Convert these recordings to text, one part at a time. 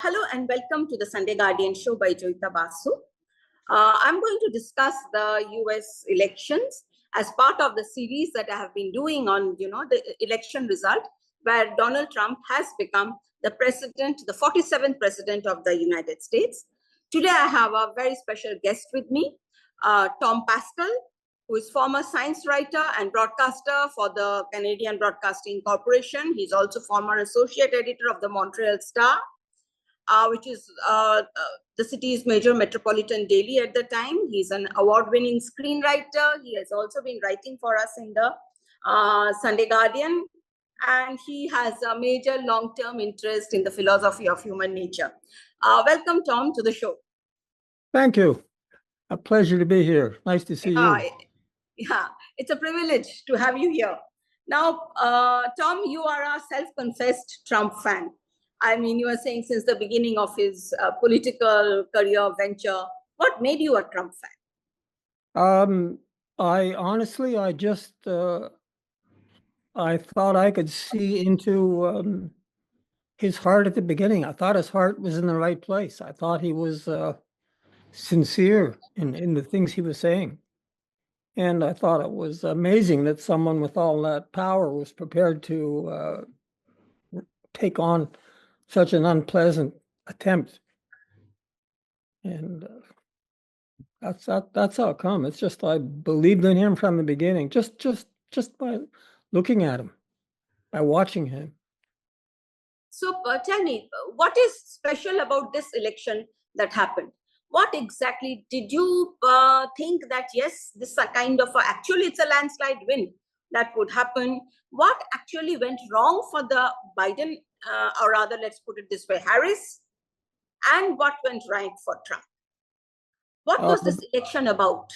Hello and welcome to the Sunday Guardian show by Joyeeta Basu. I'm going to discuss the US elections as part of the series that I have been doing on, the election result, where Donald Trump has become the president, the 47th president of the United States. Today, I have a very special guest with me, Tom Paskal, who is former science writer and broadcaster for the Canadian Broadcasting Corporation. He's also former associate editor of the Montreal Star, which is the city's major metropolitan daily at the time. He's an award-winning screenwriter. He has also been writing for us in the Sunday Guardian, and he has a major long-term interest in the philosophy of human nature. Welcome, Tom, to the show. Thank you. A pleasure to be here. Nice to see you. Yeah, it's a privilege to have you here. Now, Tom, you are a self-confessed Trump fan. I mean, you were saying since the beginning of his political career venture. What made you a Trump fan? I just, I thought I could see into his heart at the beginning. I thought his heart was in the right place. I thought he was sincere in the things he was saying. And I thought it was amazing that someone with all that power was prepared to take on such an unpleasant attempt. And that's how it come. It's just I believed in him from the beginning, just by looking at him, by watching him. So tell me, what is special about this election that happened? What exactly did you think that, yes, this is a kind of, actually it's a landslide win that would happen? What actually went wrong for the Biden, or rather, let's put it this way, Harris, and what went right for Trump? What was this election about?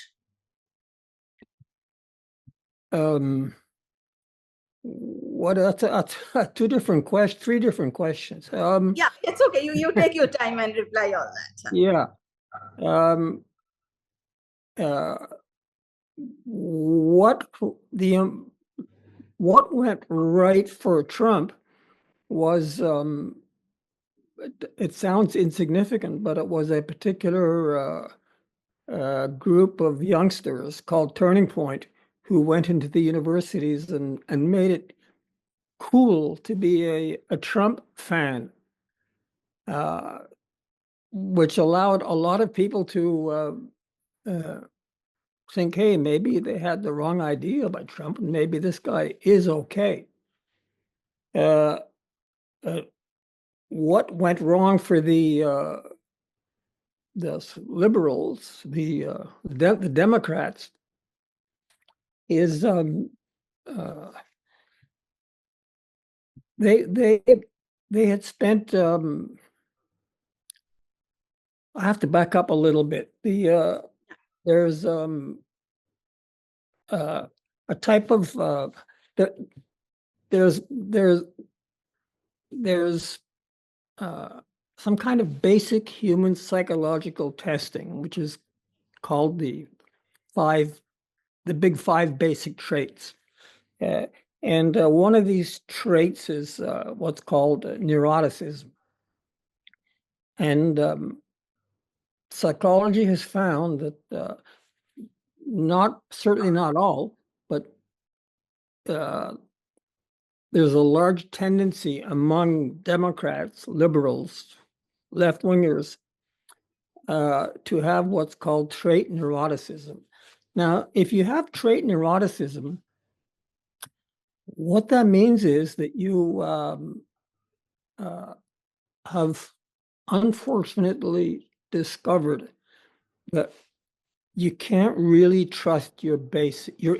What that's three different questions. Yeah, it's okay. You take your time and reply all that. Yeah. What went right for Trump was it sounds insignificant, but it was a particular group of youngsters called Turning Point who went into the universities and made it cool to be a Trump fan, which allowed a lot of people to think, hey, maybe they had the wrong idea about Trump, and maybe this guy is okay. What went wrong for the liberals, the Democrats, is they had spent. I have to back up a little bit. There's a type of there's some kind of basic human psychological testing, which is called the big five basic traits. And one of these traits is what's called neuroticism. And psychology has found that certainly not all, but there's a large tendency among Democrats, liberals, left-wingers, to have what's called trait neuroticism. Now, if you have trait neuroticism, what that means is that you have unfortunately discovered that you can't really trust your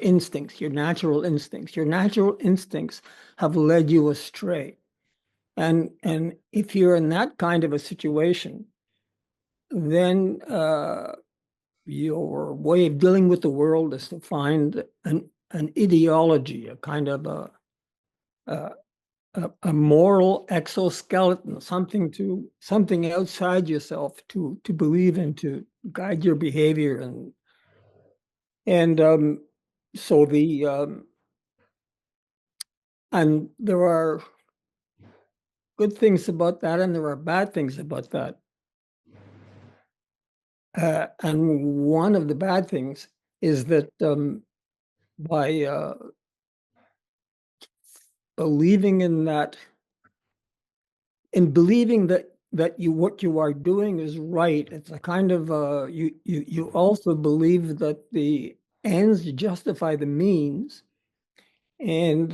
instincts, your natural instincts. Your natural instincts have led you astray. And if you're in that kind of a situation, then your way of dealing with the world is to find an ideology, a kind of a moral exoskeleton, something outside yourself to believe in, to guide your behavior, and there are good things about that, and there are bad things about that. And one of the bad things is that by believing in that, and believing that what you are doing is right, it's a kind of you also believe that the ends justify the means, and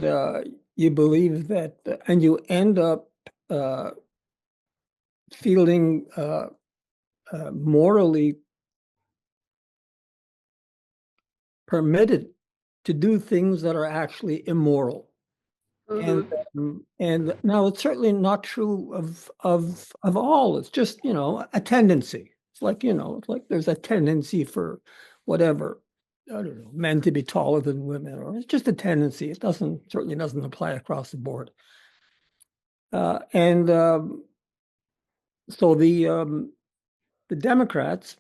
you believe that, and you end up feeling morally permitted to do things that are actually immoral. And now it's certainly not true of all. It's just, a tendency. It's like, it's like there's a tendency for whatever, I don't know, men to be taller than women, or it's just a tendency. It certainly doesn't apply across the board. And so the Democrats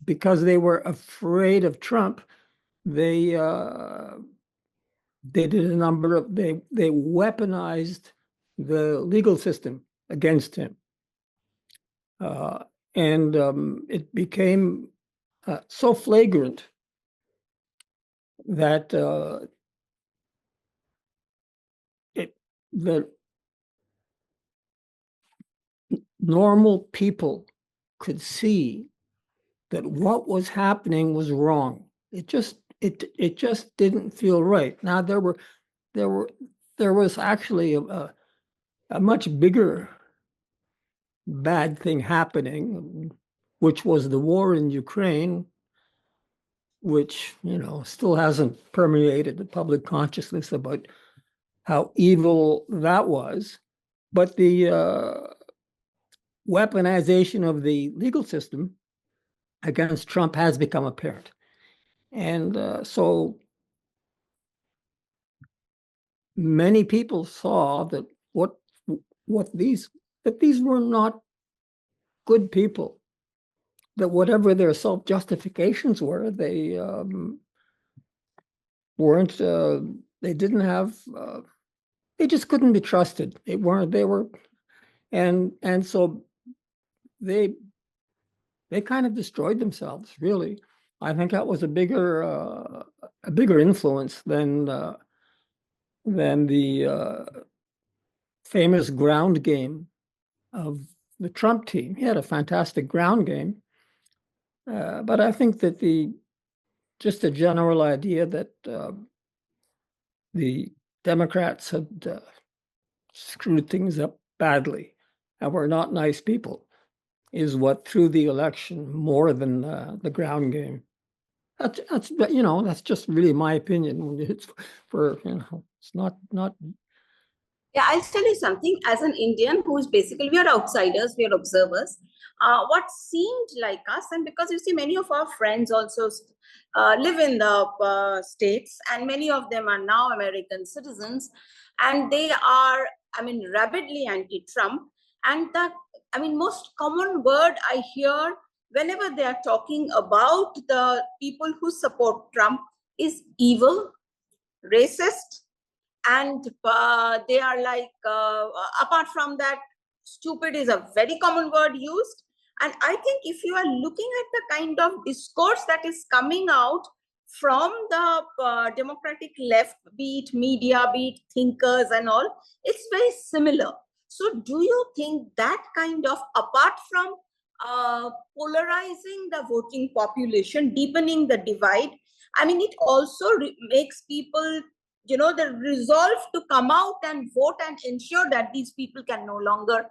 because they were afraid of Trump. They did a number of they weaponized the legal system against him, and it became so flagrant that the normal people could see that what was happening was wrong. It just didn't feel right. Now there was actually a much bigger bad thing happening, which was the war in Ukraine, which still hasn't permeated the public consciousness about how evil that was. But the weaponization of the legal system against Trump has become apparent. And so many people saw that these were not good people, that whatever their self-justifications were, they weren't, they didn't have, they just couldn't be trusted. They were, and so they kind of destroyed themselves, really. I think that was a bigger influence than the famous ground game of the Trump team. He had a fantastic ground game, but I think that just the general idea that the Democrats had screwed things up badly and were not nice people is what threw the election more than the ground game. That's just really my opinion. It's it's not. Yeah, I'll tell you something. As an Indian who is basically, we are outsiders, we are observers. What seemed like us, and because you see, many of our friends also live in the States, and many of them are now American citizens, and they are, rabidly anti-Trump. And most common word I hear whenever they are talking about the people who support Trump is evil, racist, and they are like, apart from that, stupid is a very common word used. And I think if you are looking at the kind of discourse that is coming out from the democratic left, be it media, be it thinkers and all, it's very similar. So do you think that kind of, apart from polarizing the voting population, deepening the divide, it also makes people the resolve to come out and vote and ensure that these people can no longer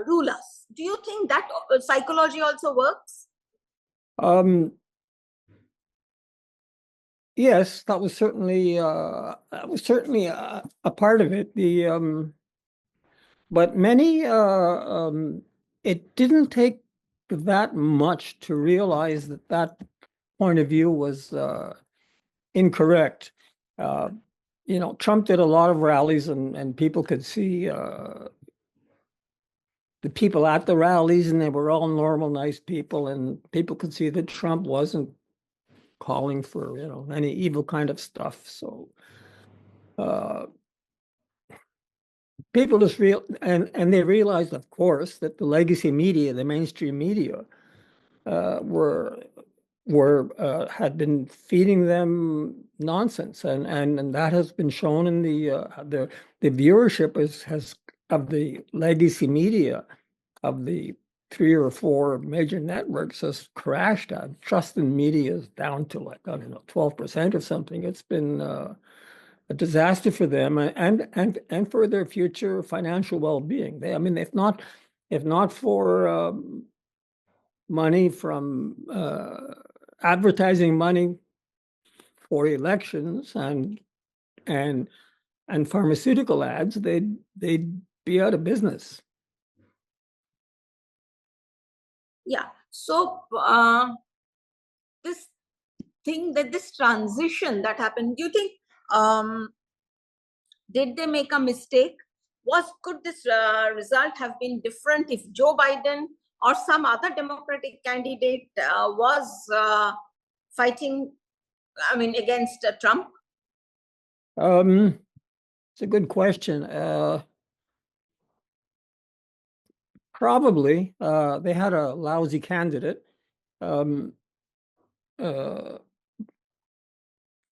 rule us? Do you think that psychology also works? Yes, that was certainly a part of it. But many it didn't take that much to realize that point of view was incorrect. Trump did a lot of rallies, and people could see the people at the rallies, and they were all normal, nice people, and people could see that Trump wasn't calling for any evil kind of stuff. So people just and they realized, of course, that the legacy media, the mainstream media, had been feeding them nonsense, and that has been shown in the viewership has of the legacy media of the 3 or 4 major networks has crashed. Trust in media is down to, like, I don't know, 12% or something. It's been a disaster for them and for their future financial well-being. I mean, if not for money from advertising money for elections and pharmaceutical ads, they'd be out of business. Yeah. So this transition that happened, do you think did they make a mistake? Could this result have been different if Joe Biden or some other Democratic candidate was fighting, against Trump? It's a good question. Probably. They had a lousy candidate.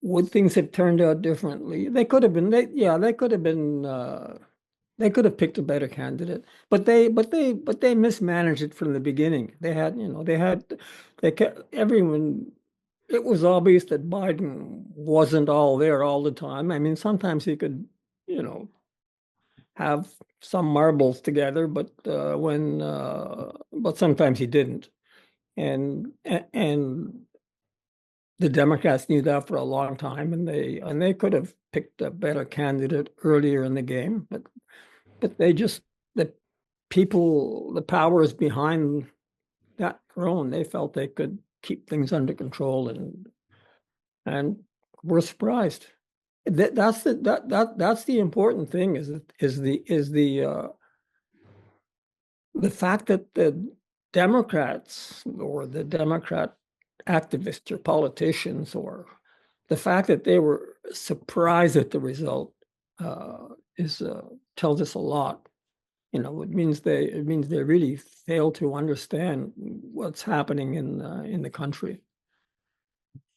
Would things have turned out differently? They could have been. They could have been. They could have picked a better candidate, but they mismanaged it from the beginning. They kept everyone. It was obvious that Biden wasn't all there all the time. I mean, sometimes he could, have some marbles together, but sometimes he didn't. And the Democrats knew that for a long time, and they could have picked a better candidate earlier in the game, but they just, the powers behind that throne, they felt they could keep things under control, and were surprised. That's the important thing, is the fact that the Democrats, or the Democrat activists or politicians, or the fact that they were surprised at the result, tells us a lot. It means they really fail to understand what's happening in the country.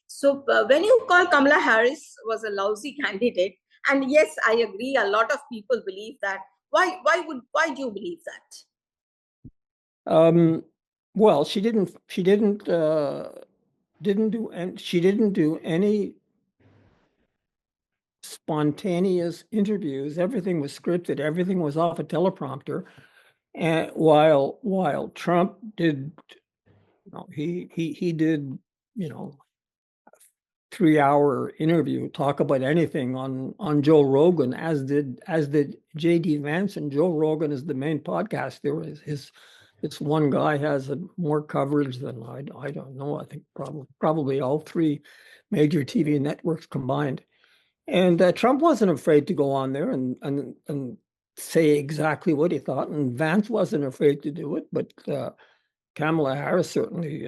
So when you call Kamala Harris was a lousy candidate, and yes, I agree, a lot of people believe that. Why do you believe that? Well, she didn't do any spontaneous interviews. Everything was scripted. Everything was off a teleprompter. And while Trump did, he did, 3-hour interview, talk about anything on Joe Rogan, as did J.D. Vance. And Joe Rogan is the main podcaster. This one guy has more coverage than I don't know. I think probably all 3 major TV networks combined. And Trump wasn't afraid to go on there and say exactly what he thought, and Vance wasn't afraid to do it. But Kamala Harris certainly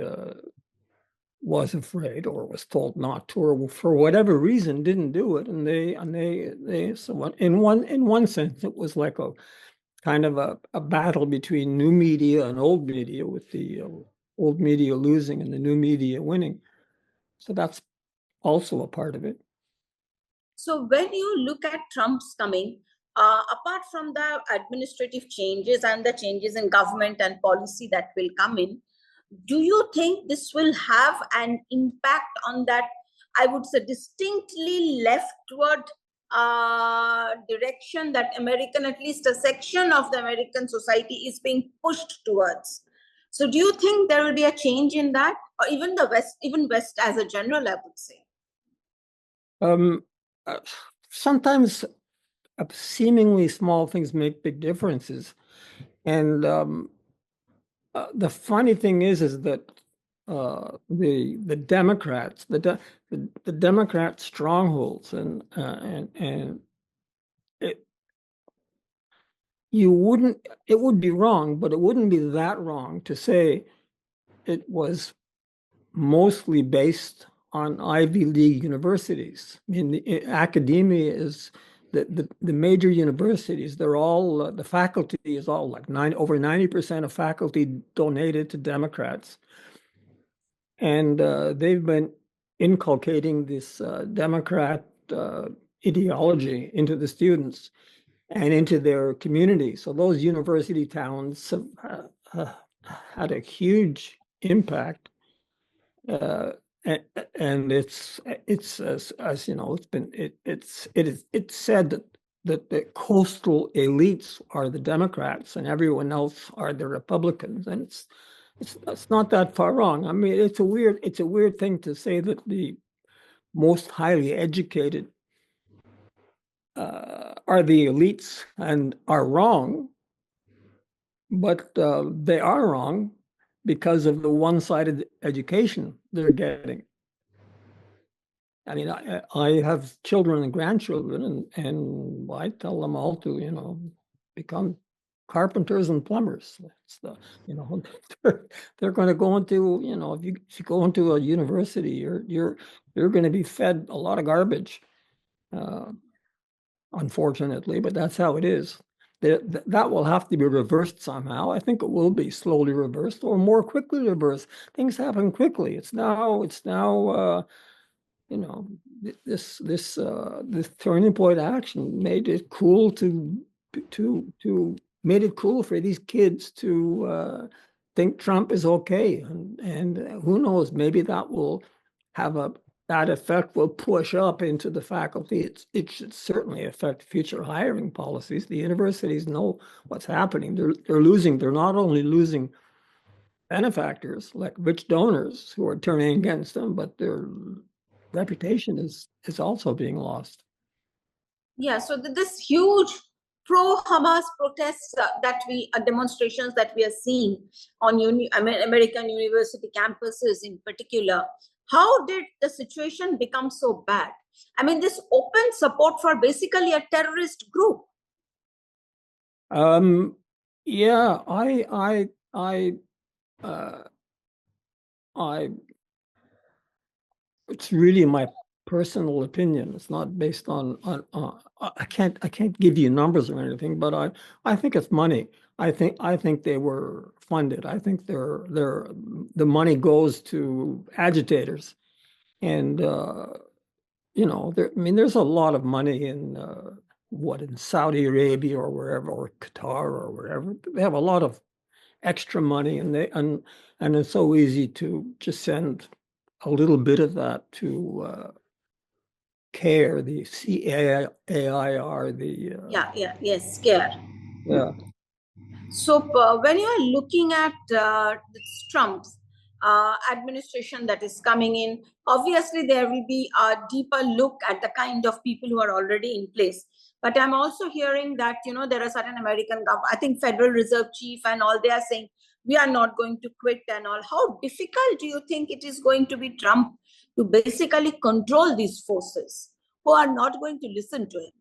was afraid, or was told not to, or for whatever reason didn't do it. And they so in one sense, it was like a kind of a battle between new media and old media, with the old media losing and the new media winning. So that's also a part of it. So when you look at Trump's coming, apart from the administrative changes and the changes in government and policy that will come in, do you think this will have an impact on that, I would say, distinctly leftward direction that at least a section of the American society is being pushed towards? So do you think there will be a change in that, or even the West, as a general, I would say? Sometimes seemingly small things make big differences. And the funny thing is that the Democrats, the Democrat strongholds, and it would be wrong, but it wouldn't be that wrong to say it was mostly based on Ivy League universities. I mean, academia is the major universities, they're all the faculty is all like over 90% of faculty donated to Democrats, and they've been inculcating this Democrat ideology into the students and into their community. So those university towns have had a huge impact. And it's as you know, it's said that the coastal elites are the Democrats and everyone else are the Republicans, and it's not that far wrong. I mean, it's a weird thing to say that the most highly educated are the elites and are wrong, but they are wrong because of the one-sided education they're getting. I mean, I have children and grandchildren, and I tell them all to, become carpenters and plumbers. It's they're going to go into, if you go into a university, you're going to be fed a lot of garbage, unfortunately, but that's how it is. That will have to be reversed somehow. I think it will be slowly reversed or more quickly reversed. Things happen quickly. It's now this turning point action made it cool made it cool for these kids to think Trump is okay, and who knows, maybe that will have that effect will push up into the faculty. It should certainly affect future hiring policies. The universities know what's happening. They're losing. They're not only losing benefactors like rich donors who are turning against them, but their reputation is also being lost. Yeah, so this huge pro-Hamas protests demonstrations that we are seeing on American university campuses in particular, how did the situation become so bad? I mean, this open support for basically a terrorist group. Yeah, it's really my personal opinion. It's not based on I can't give you numbers or anything, but I think it's money. I think they were funded. I think the money goes to agitators, and there's a lot of money in in Saudi Arabia or wherever, or Qatar or wherever. They have a lot of extra money, and it's so easy to just send a little bit of that to CAIR, the CAIR, yes, CAIR. Yeah. So when you are looking at Trump's administration that is coming in, obviously there will be a deeper look at the kind of people who are already in place. But I'm also hearing that, there are certain American, I think Federal Reserve Chief and all, they are saying, we are not going to quit and all. How difficult do you think it is going to be Trump to basically control these forces who are not going to listen to him?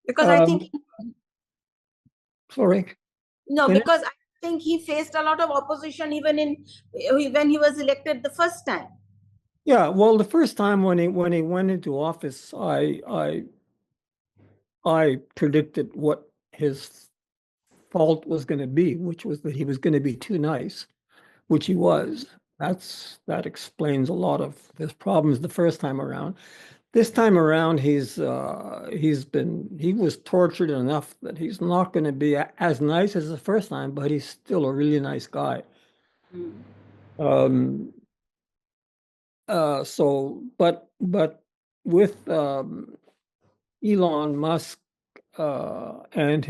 Because I think... Sorry. No, because I think he faced a lot of opposition even when he was elected the first time. Yeah, well, the first time when he went into office, I predicted what his fault was going to be, which was that he was going to be too nice, which he was. That explains a lot of his problems the first time around. This time around, he was tortured enough that he's not going to be as nice as the first time, but he's still a really nice guy. Mm. But with Elon Musk and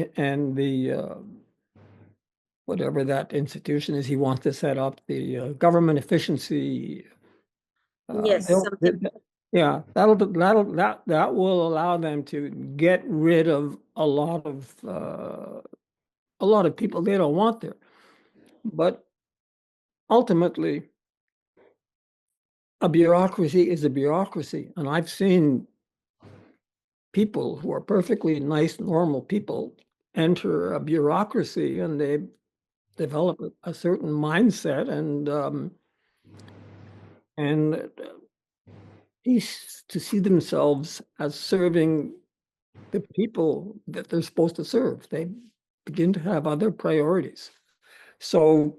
the whatever that institution is he wants to set up, the government efficiency. Yes. Yeah, that will allow them to get rid of a lot of people they don't want there. But ultimately, a bureaucracy is a bureaucracy, and I've seen people who are perfectly nice, normal people enter a bureaucracy, and they develop a certain mindset, and to see themselves as serving the people that they're supposed to serve. They begin to have other priorities. So,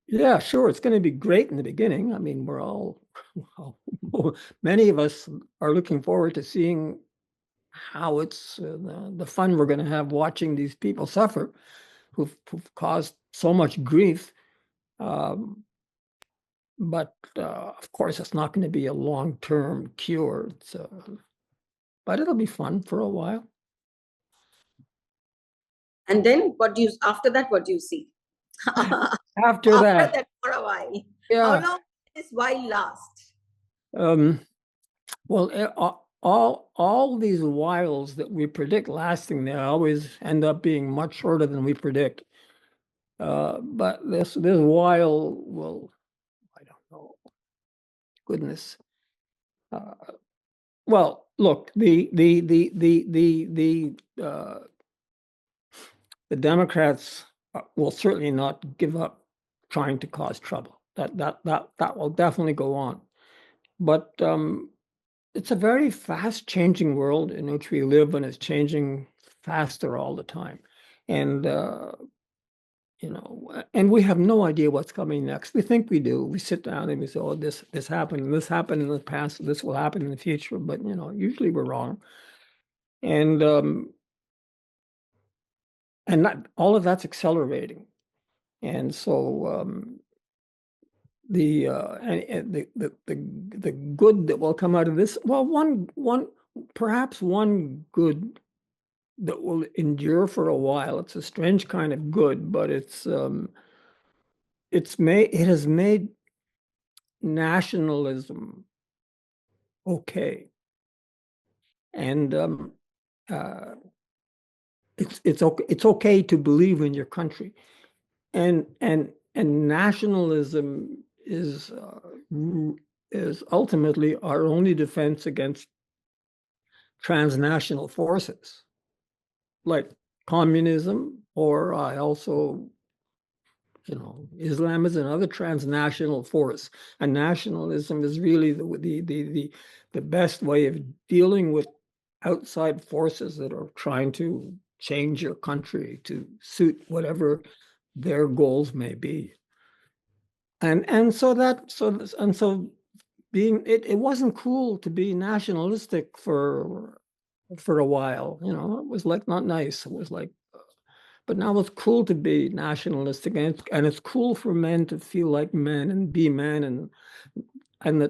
yeah, sure, it's going to be great in the beginning. I mean, we're all, well, many of us are looking forward to seeing how it's the fun we're going to have watching these people suffer who've caused so much grief. But of course, it's not going to be a long-term cure. But it'll be fun for a while. And then after that, what do you see? After that, for a while. yeah. How long does this while last? Well, all these whiles that we predict lasting, they always end up being much shorter than we predict. But this while will, I don't know, goodness. Well, look, the Democrats will certainly not give up trying to cause trouble. That will definitely go on. But it's a very fast-changing world in which we live, and it's changing faster all the time. And and we have no idea what's coming next. We think we do. We sit down and we say, "Oh, this happened. This happened in the past. This will happen in the future." But usually we're wrong. And not all of that's accelerating. And so the good that will come out of this, well, perhaps one good that will endure for a while. It's a strange kind of good, but it has made nationalism okay. And it's okay to believe in your country. And nationalism is ultimately our only defense against transnational forces like communism, or also, Islam is another transnational force. And nationalism is really the best way of dealing with outside forces that are trying to change your country to suit whatever their goals may be. And so being it wasn't cool to be nationalistic for a while. It was like not nice. It was like, but now it's cool to be nationalistic, and it's cool for men to feel like men and be men, and the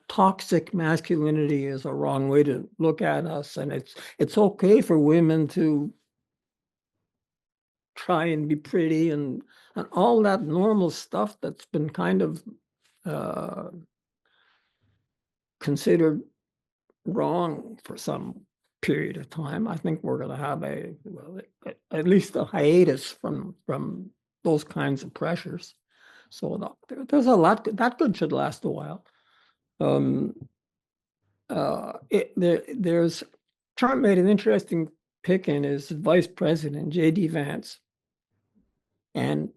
toxic masculinity is a wrong way to look at us, and it's okay for women to try and be pretty and all that normal stuff that's been kind of considered wrong for some period of time. I think we're going to have at least a hiatus from those kinds of pressures. So there's a lot that good should last a while. There's Trump made an interesting pick in his vice president, J.D. Vance, and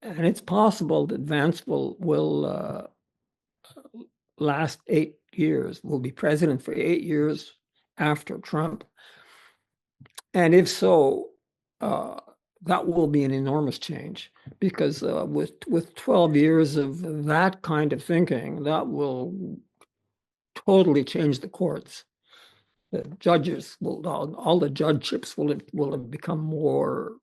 it's possible that Vance will last 8 years, will be president for 8 years after Trump. And if so, that will be an enormous change, because with 12 years of that kind of thinking, that will totally change the courts. The judges will, all the judgeships will have become more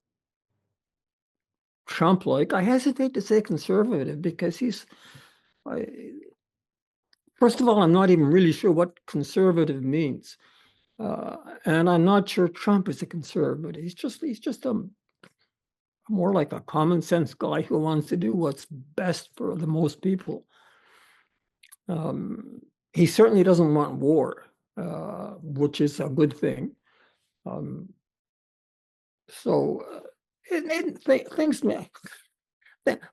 Trump-like. I hesitate to say conservative, because first of all, I'm not even really sure what conservative means. And I'm not sure Trump is a conservative. He's just more like a common sense guy who wants to do what's best for the most people. He certainly doesn't want war, which is a good thing.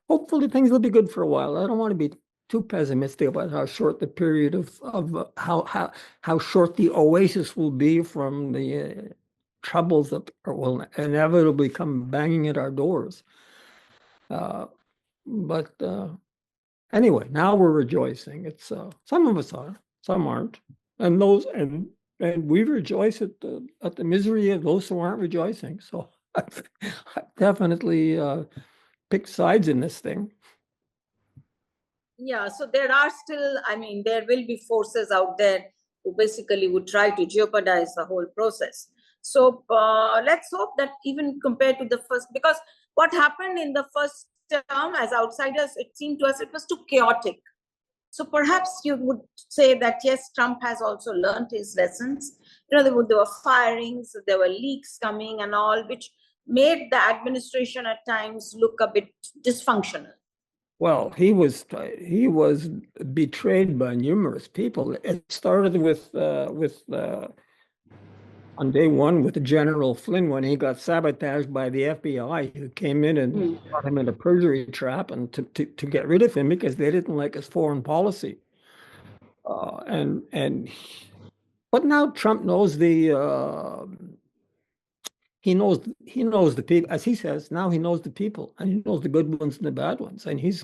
Hopefully things will be good for a while. I don't want to be too pessimistic about how short the period of how short the oasis will be from the troubles that will inevitably come banging at our doors. But anyway, now we're rejoicing. It's some of us are, some aren't, and and we rejoice at the misery of those who aren't rejoicing. So I've definitely picked sides in this thing. Yeah, so there are still, I mean, there will be forces out there who basically would try to jeopardize the whole process. So let's hope that even compared to the first, because what happened in the first term as outsiders, it seemed to us it was too chaotic. So perhaps you would say that, yes, Trump has also learned his lessons. You know, there were firings, there were leaks coming and all, which made the administration at times look a bit dysfunctional. Well, he was betrayed by numerous people. It started with on day one with General Flynn when he got sabotaged by the FBI, who came in and got him in a perjury trap and to get rid of him because they didn't like his foreign policy. But now Trump knows he knows the people, as he says. Now he knows the people, and he knows the good ones and the bad ones, and he's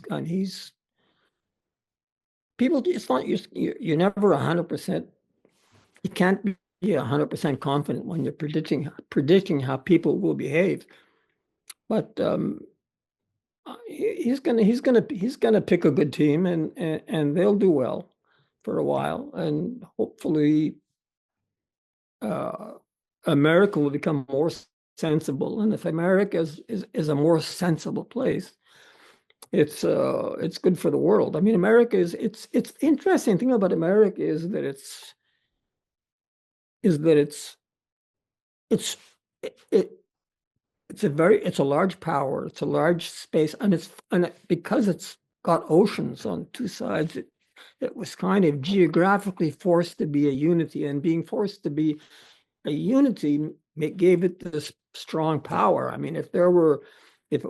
people. It's not you're never 100%. You can't be 100% confident when you're predicting how people will behave. But he's gonna pick a good team, and they'll do well for a while, and hopefully America will become more sensible. And if America is a more sensible place, it's good for the world. I mean, America it's interesting thing about America is that it's it's a large power, it's a large space, and because it's got oceans on two sides, it was kind of geographically forced to be a unity, and being forced to be a unity gave it this strong power. I mean, if it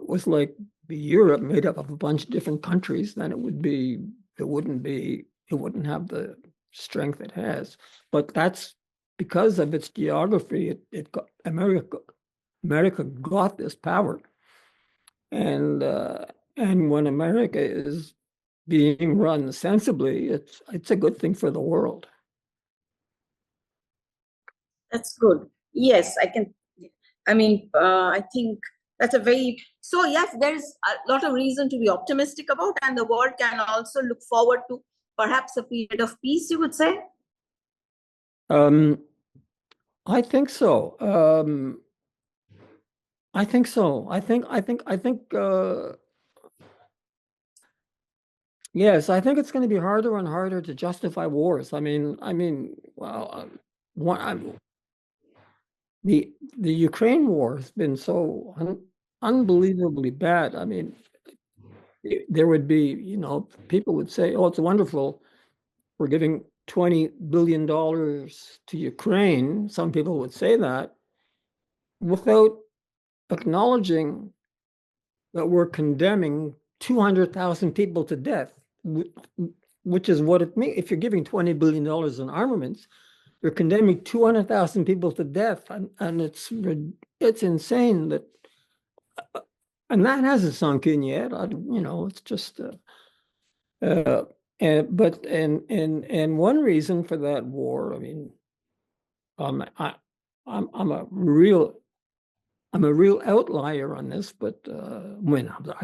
was like Europe made up of a bunch of different countries, then it wouldn't have the strength it has. But that's because of its geography. America got this power, and when America is being run sensibly, it's a good thing for the world. That's good. Yes, I can. I mean, I think that's so yes, there's a lot of reason to be optimistic about, and the world can also look forward to perhaps a period of peace, you would say? I think so. I think so. Yes, I think it's going to be harder and harder to justify wars. Well, the Ukraine war has been so unbelievably bad. I mean, there would be, people would say, "Oh, it's wonderful. We're giving $20 billion to Ukraine." Some people would say that without acknowledging that we're condemning 200,000 people to death, which is what it means. If you're giving $20 billion in armaments, you're condemning 200,000 people to death, and it's insane that, and that hasn't sunk in yet. It's just, and one reason for that war, I mean, I'm a real outlier on this, but I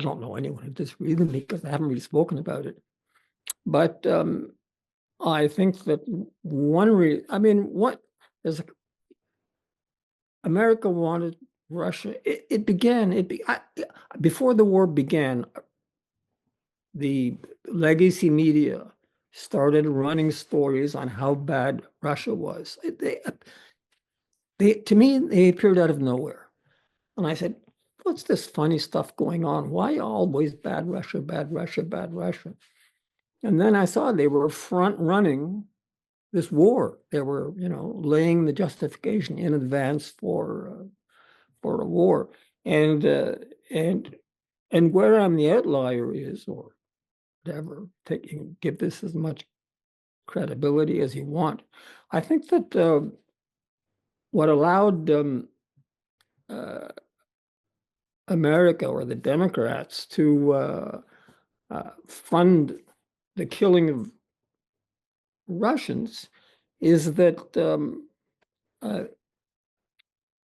don't know anyone who disagrees with me because I haven't really spoken about it. But I think that America wanted Russia. Before the war began, the legacy media started running stories on how bad Russia was. To me, they appeared out of nowhere. And I said, what's this funny stuff going on? Why always bad Russia, bad Russia, bad Russia? And then I saw they were front running this war. They were, laying the justification in advance for a war. And where I'm the outlier is, or whatever, give this as much credibility as you want. I think that what allowed America or the Democrats to fund the killing of Russians is that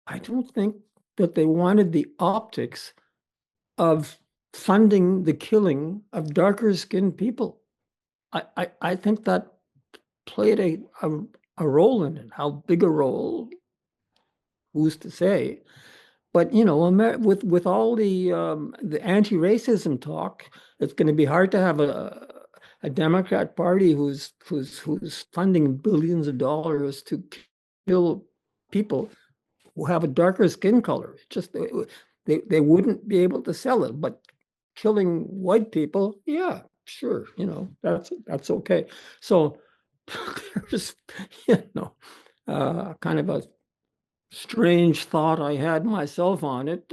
I don't think that they wanted the optics of funding the killing of darker skinned people. I think that played a role in it. How big a role, who's to say? But with all the anti-racism talk, it's going to be hard to have a Democrat Party who's funding billions of dollars to kill people who have a darker skin color. It just they wouldn't be able to sell it. But killing white people, yeah, sure, that's okay. So there's kind of a strange thought I had myself on it.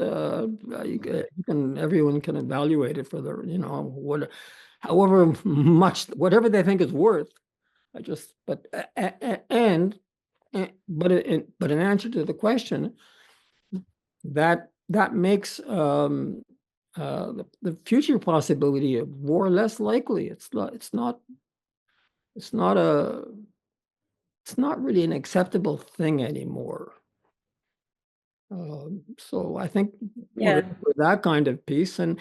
Everyone can evaluate it for their, however much, whatever they think is worth. But in answer to the question, that makes the future possibility of war less likely. It's not really an acceptable thing anymore. So I think we're that kind of peace, and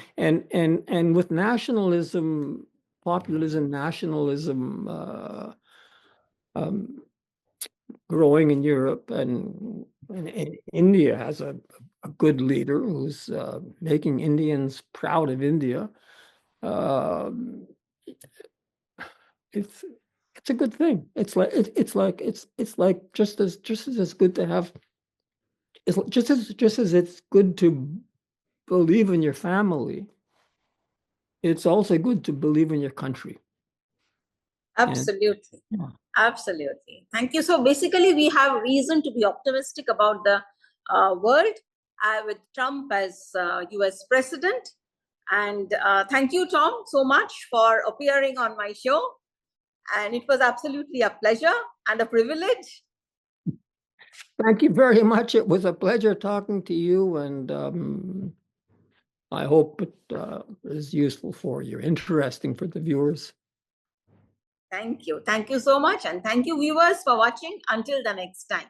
with nationalism, populism, nationalism growing in Europe, and India has a good leader who's making Indians proud of India. It's a good thing. It's like just as good to have. It's just as it's good to believe in your family, it's also good to believe in your country. Absolutely. Absolutely. Thank you. So basically, we have reason to be optimistic about the world with Trump as US president. And thank you, Tom, so much for appearing on my show. And it was absolutely a pleasure and a privilege. Thank you very much. It was a pleasure talking to you, and I hope it is useful for you, interesting for the viewers. Thank you. Thank you so much. And thank you, viewers, for watching. Until the next time.